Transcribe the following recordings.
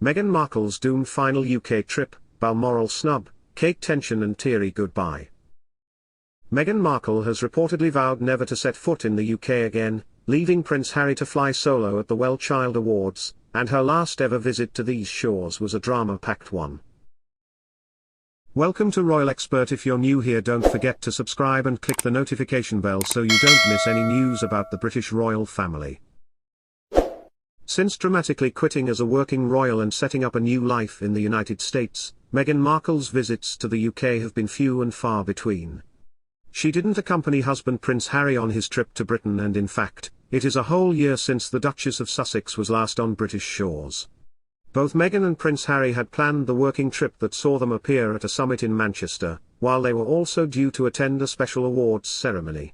Meghan Markle's doomed final UK trip, Balmoral snub, Kate tension and teary goodbye. Meghan Markle has reportedly vowed never to set foot in the UK again, leaving Prince Harry to fly solo at the Well Child Awards, and her last ever visit to these shores was a drama-packed one. Welcome to Royal Expert. If you're new here, don't forget to subscribe and click the notification bell so you don't miss any news about the British royal family. Since dramatically quitting as a working royal and setting up a new life in the United States, Meghan Markle's visits to the UK have been few and far between. She didn't accompany husband Prince Harry on his trip to Britain, and in fact, it is a whole year since the Duchess of Sussex was last on British shores. Both Meghan and Prince Harry had planned the working trip that saw them appear at a summit in Manchester, while they were also due to attend a special awards ceremony.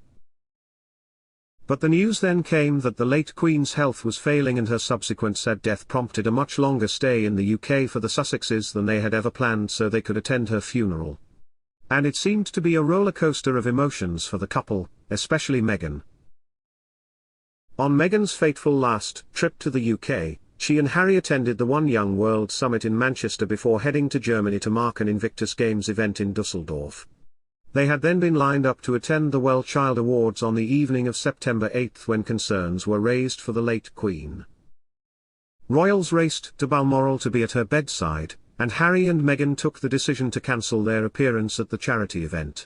But the news then came that the late Queen's health was failing, and her subsequent sad death prompted a much longer stay in the UK for the Sussexes than they had ever planned so they could attend her funeral. And it seemed to be a roller coaster of emotions for the couple, especially Meghan. On Meghan's fateful last trip to the UK, she and Harry attended the One Young World Summit in Manchester before heading to Germany to mark an Invictus Games event in Dusseldorf. They had then been lined up to attend the Well Child Awards on the evening of September 8 when concerns were raised for the late Queen. Royals raced to Balmoral to be at her bedside, and Harry and Meghan took the decision to cancel their appearance at the charity event.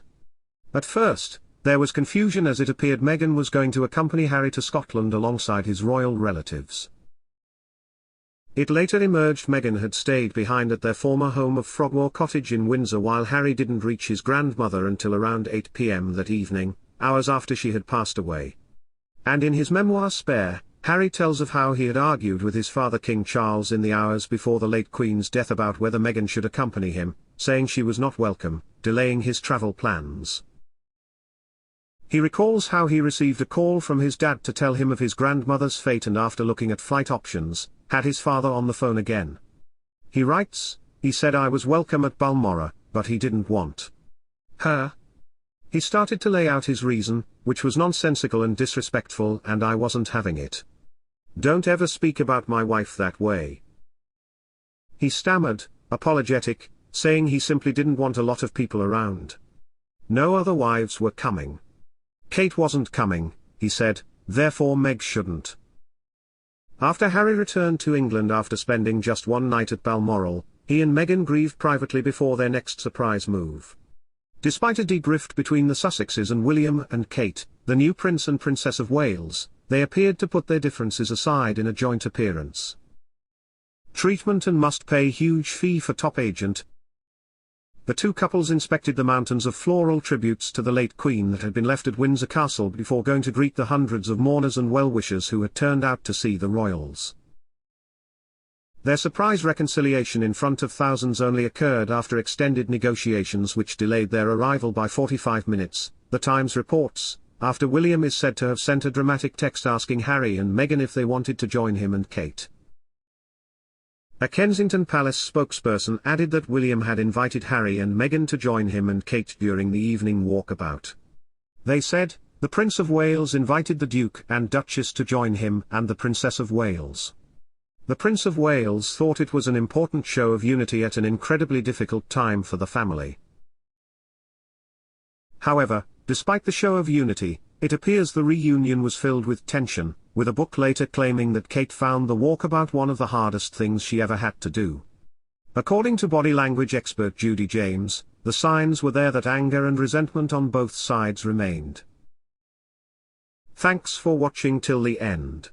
At first, there was confusion as it appeared Meghan was going to accompany Harry to Scotland alongside his royal relatives. It later emerged Meghan had stayed behind at their former home of Frogmore Cottage in Windsor, while Harry didn't reach his grandmother until around 8 p.m. that evening, hours after she had passed away. And in his memoir Spare, Harry tells of how he had argued with his father King Charles in the hours before the late Queen's death about whether Meghan should accompany him, saying she was not welcome, delaying his travel plans. He recalls how he received a call from his dad to tell him of his grandmother's fate, and after looking at flight options, had his father on the phone again. He writes, "He said I was welcome at Balmoral, but he didn't want her. He started to lay out his reason, which was nonsensical and disrespectful, and I wasn't having it. Don't ever speak about my wife that way." He stammered, apologetic, saying he simply didn't want a lot of people around. No other wives were coming. Kate wasn't coming, he said, therefore Meg shouldn't. After Harry returned to England after spending just one night at Balmoral, he and Meghan grieved privately before their next surprise move. Despite a deep rift between the Sussexes and William and Kate, the new Prince and Princess of Wales, they appeared to put their differences aside in a joint appearance. Treatment and must pay huge fee for top agent. The two couples inspected the mountains of floral tributes to the late Queen that had been left at Windsor Castle before going to greet the hundreds of mourners and well-wishers who had turned out to see the royals. Their surprise reconciliation in front of thousands only occurred after extended negotiations which delayed their arrival by 45 minutes, The Times reports, after William is said to have sent a dramatic text asking Harry and Meghan if they wanted to join him and Kate. A Kensington Palace spokesperson added that William had invited Harry and Meghan to join him and Kate during the evening walkabout. They said, the Prince of Wales invited the Duke and Duchess to join him and the Princess of Wales. The Prince of Wales thought it was an important show of unity at an incredibly difficult time for the family. However, despite the show of unity, it appears the reunion was filled with tension, with a book later claiming that Kate found the walkabout one of the hardest things she ever had to do. According to body language expert Judy James, the signs were there that anger and resentment on both sides remained. Thanks for watching till the end.